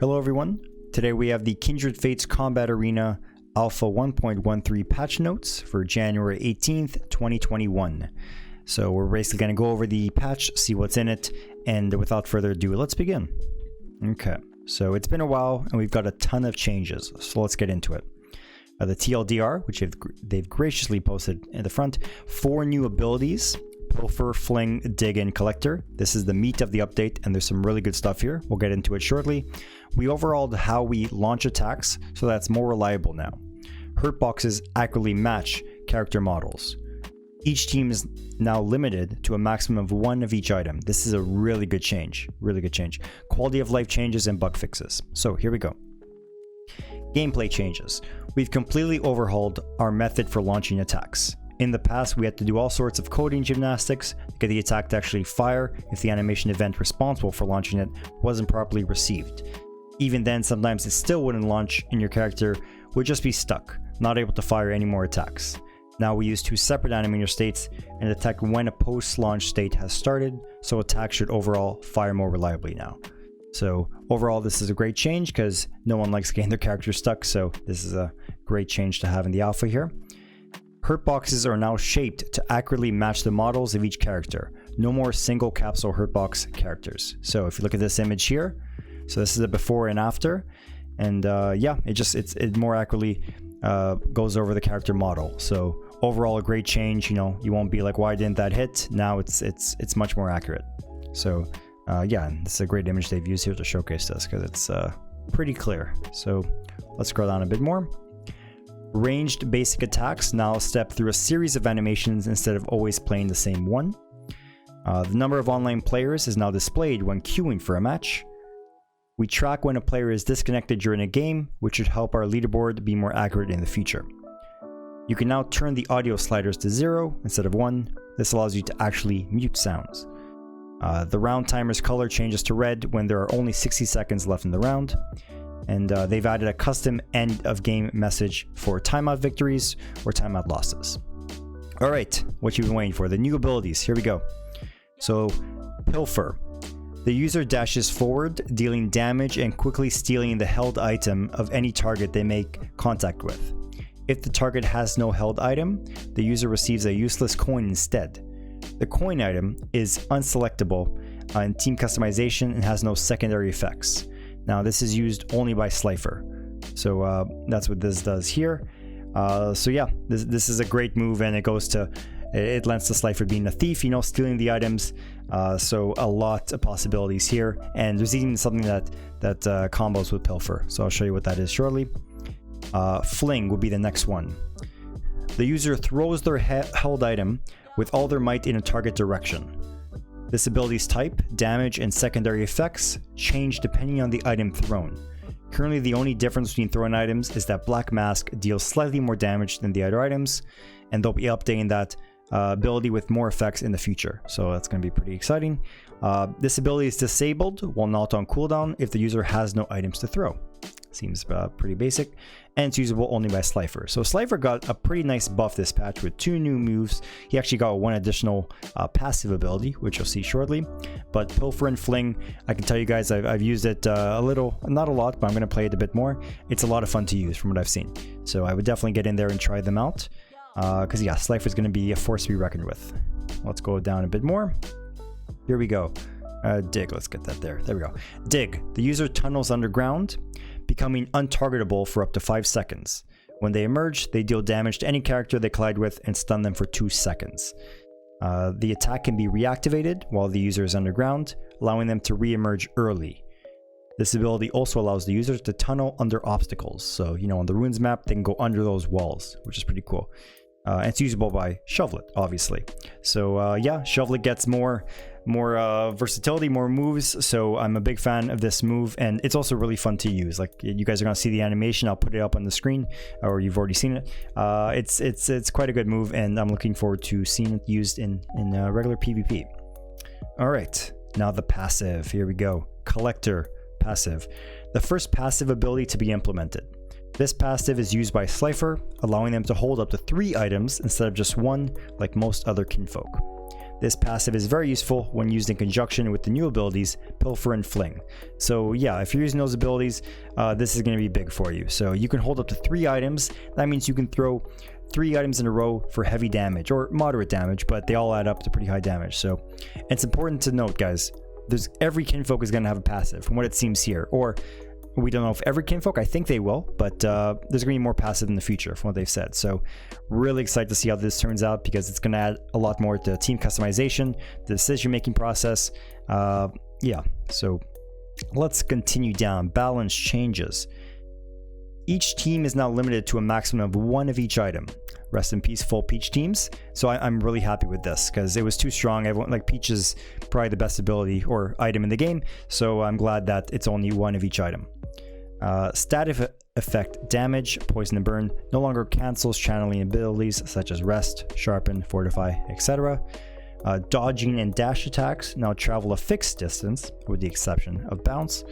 Hello everyone, today we have the Kindred Fates Combat Arena Alpha 1.13 patch notes for January 18th, 2021. So we're basically going to go over the patch, see what's in it, and without further ado, let's begin. Okay, so it's been a while and we've got a ton of changes, so let's get into it. The TLDR, which they've graciously posted in the front, 4 new abilities. Pilfer, Fling, Dig, and Collector. This is the meat of the update, and there's some really good stuff here. We'll get into it shortly. We overhauled how we launch attacks, so that's more reliable now. Hurt boxes accurately match character models. Each team is now limited to a maximum of 1 of each item. This is a really good change. Really good change. Quality of life changes and bug fixes. So here we go. Gameplay changes. We've completely overhauled our method for launching attacks. In the past, we had to do all sorts of coding gymnastics to get the attack to actually fire if the animation event responsible for launching it wasn't properly received. Even then, sometimes it still wouldn't launch and your character would just be stuck, not able to fire any more attacks. Now we use 2 separate animator states and detect when a post-launch state has started, so attacks should overall fire more reliably now. So overall, this is a great change because no one likes getting their character stuck, so this is a great change to have in the alpha here. Hurt boxes are now shaped to accurately match the models of each character. No more single capsule hurt box characters. So if you look at this image here, so this is the before and after, and yeah, it more accurately goes over the character model. So overall, a great change. You know, you won't be like, why didn't that hit? Now it's much more accurate. So yeah, this is a great image they've used here to showcase this because it's pretty clear. So let's scroll down a bit more. Ranged basic attacks now step through a series of animations instead of always playing the same one. The number of online players is now displayed when queuing for a match. We track when a player is disconnected during a game, which should help our leaderboard be more accurate in the future. You can now turn the audio sliders to 0 instead of 1. This allows you to actually mute sounds. The round timer's color changes to red when there are only 60 seconds left in the round. And they've added a custom end of game message for timeout victories or timeout losses. All right, what you've been waiting for, the new abilities. Here we go. So, Pilfer. The user dashes forward, dealing damage and quickly stealing the held item of any target they make contact with. If the target has no held item, the user receives a useless coin instead. The coin item is unselectable in team customization and has no secondary effects. Now this is used only by Slifer, so that's what this does here. So yeah, this is a great move, and it lends to Slifer being a thief, you know, stealing the items. So a lot of possibilities here, and there's even something that combos with Pilfer. So I'll show you what that is shortly. Fling will be the next one. The user throws their held item with all their might in a target direction. This ability's type, damage, and secondary effects change depending on the item thrown. Currently, the only difference between thrown items is that Black Mask deals slightly more damage than the other items, and they'll be updating that ability with more effects in the future. So that's going to be pretty exciting. This ability is disabled while not on cooldown if the user has no items to throw. Seems pretty basic, and it's usable only by Slifer. So Slifer got a pretty nice buff this patch with 2 new moves. He actually got 1 additional passive ability, which you'll see shortly. But Pilfer and Fling, I can tell you guys, I've used it a little, not a lot, but I'm going to play it a bit more. It's a lot of fun to use from what I've seen. So I would definitely get in there and try them out. Because yeah, Slifer is going to be a force to be reckoned with. Let's go down a bit more. Here we go. Dig, let's get that there. There we go. Dig. The user tunnels underground, becoming untargetable for up to 5 seconds. When they emerge, they deal damage to any character they collide with and stun them for 2 seconds. The attack can be reactivated while the user is underground, allowing them to re-emerge early. This ability also allows the user to tunnel under obstacles. So, you know, on the runes map, they can go under those walls, which is pretty cool. And it's usable by Shovelet, obviously. So yeah, Shovelet gets more versatility, more moves. So I'm a big fan of this move, and it's also really fun to use. Like, you guys are gonna see the animation. I'll put it up on the screen, or you've already seen it. It's quite a good move, and I'm looking forward to seeing it used in regular PvP. All right, now the passive. Here we go. Collector passive, the first passive ability to be implemented. This passive is used by Slifer, allowing them to hold up to 3 items instead of just 1, like most other kinfolk. this passive is very useful when used in conjunction with the new abilities Pilfer and Fling. So yeah, if you're using those abilities, this is going to be big for you. So you can hold up to 3 items. That means you can throw 3 items in a row for heavy damage or moderate damage, but they all add up to pretty high damage. So it's important to note, guys, every kinfolk is going to have a passive from what it seems here. Or we don't know if every kinfolk, I think they will, but there's going to be more passive in the future from what they've said. So really excited to see how this turns out, because it's going to add a lot more to team customization, the decision-making process. Yeah, so let's continue down. Balance changes. Each team is now limited to a maximum of 1 of each item. Rest in peace, full Peach teams. So I'm really happy with this, because it was too strong. Everyone, like, Peach is probably the best ability or item in the game, so I'm glad that it's only 1 of each item. Static effect damage, poison and burn no longer cancels channeling abilities such as rest, sharpen, fortify, etc. Dodging and dash attacks now travel a fixed distance with the exception of bounce.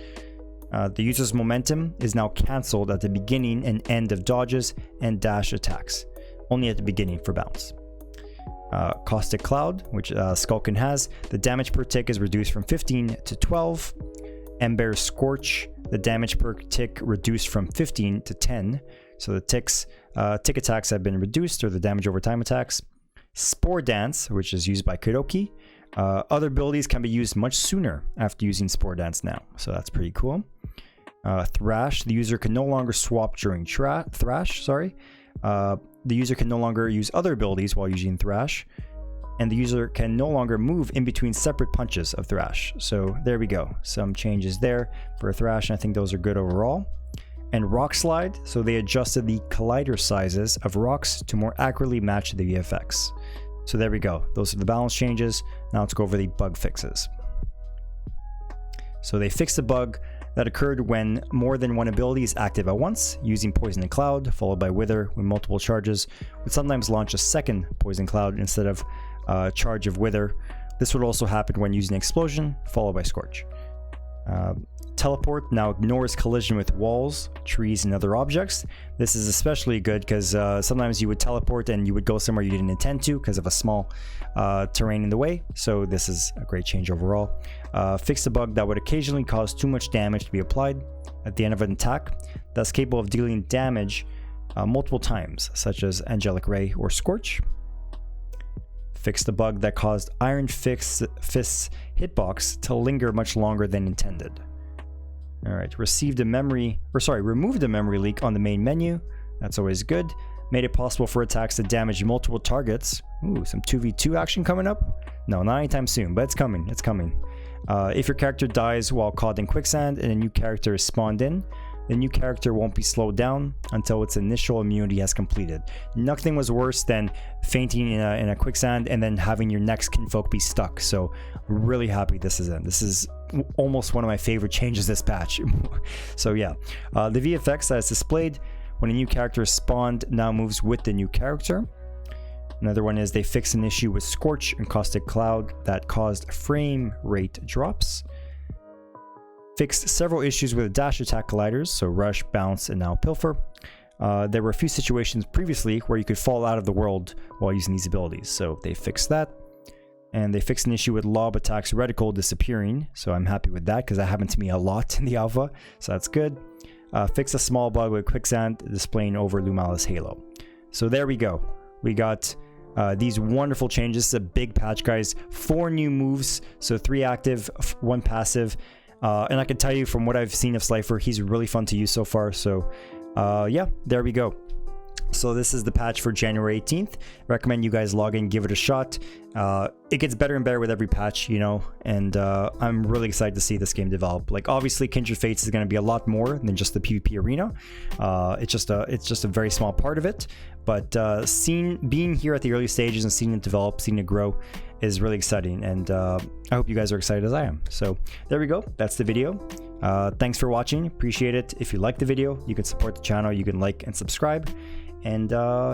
The user's momentum is now cancelled at the beginning and end of dodges and dash attacks, only at the beginning for bounce. Caustic Cloud, which Skulkin has, the damage per tick is reduced from 15 to 12. Ember Scorch, the damage per tick reduced from 15 to 10. So the tick attacks have been reduced, or the damage over time attacks. Spore Dance, which is used by Kuroki. Other abilities can be used much sooner after using Spore Dance now, so that's pretty cool. Thrash, the user can no longer swap during Thrash, the user can no longer use other abilities while using Thrash, and the user can no longer move in between separate punches of Thrash. So there we go, some changes there for Thrash, and I think those are good overall. And Rock Slide, so they adjusted the collider sizes of rocks to more accurately match the VFX. So there we go, those are the balance changes. Now let's go over the bug fixes. So they fixed a bug that occurred when more than 1 ability is active at once. Using Poison and Cloud followed by Wither with multiple charges would sometimes launch a second Poison Cloud instead of charge of Wither. This would also happen when using Explosion followed by Scorch. Teleport now ignores collision with walls, trees, and other objects. This is especially good because sometimes you would teleport and you would go somewhere you didn't intend to because of a small terrain in the way. So this is a great change overall. Fixed a bug that would occasionally cause too much damage to be applied at the end of an attack, that's capable of dealing damage multiple times, such as Angelic Ray or Scorch. Fixed a bug that caused Iron Fist's hitbox to linger much longer than intended. Alright, removed a memory leak on the main menu. That's always good. Made it possible for attacks to damage multiple targets. Ooh, some 2v2 action coming up? No, not anytime soon, but it's coming. It's coming. If your character dies while caught in quicksand and a new character is spawned in, the new character won't be slowed down until its initial immunity has completed. Nothing was worse than fainting in a quicksand and then having your next kinfolk be stuck. So really happy this is in. This is almost one of my favorite changes this patch. So yeah, the VFX that is displayed when a new character is spawned now moves with the new character. Another one is they fixed an issue with Scorch and Caustic Cloud that caused frame rate drops. Fixed several issues with dash attack colliders, so Rush, Bounce, and now Pilfer. There were a few situations previously where you could fall out of the world while using these abilities, so they fixed that. And they fixed an issue with Lob Attack's reticle disappearing, so I'm happy with that because that happened to me a lot in the alpha, so that's good. Fixed a small bug with Quicksand displaying over Lumala's Halo. So there we go. We got these wonderful changes. It's a big patch, guys. 4 new moves, so 3 active, 1 passive. And I can tell you from what I've seen of Slifer, he's really fun to use so far. So yeah, there we go. So this is the patch for January 18th. Recommend you guys log in, give it a shot. It gets better and better with every patch, you know, and I'm really excited to see this game develop. Like, obviously Kindred Fates is going to be a lot more than just the PvP arena. It's just a very small part of it, but being here at the early stages and seeing it develop, seeing it grow is really exciting, and I hope you guys are excited as I am. So there we go, that's the video. Thanks for watching, appreciate it. If you like the video, you can support the channel, you can like and subscribe, and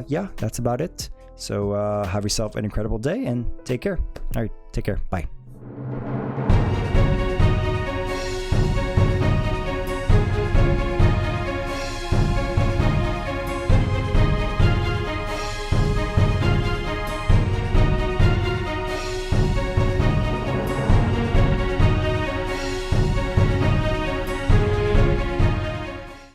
yeah, that's about it. So have yourself an incredible day and take care. All right, take care, bye.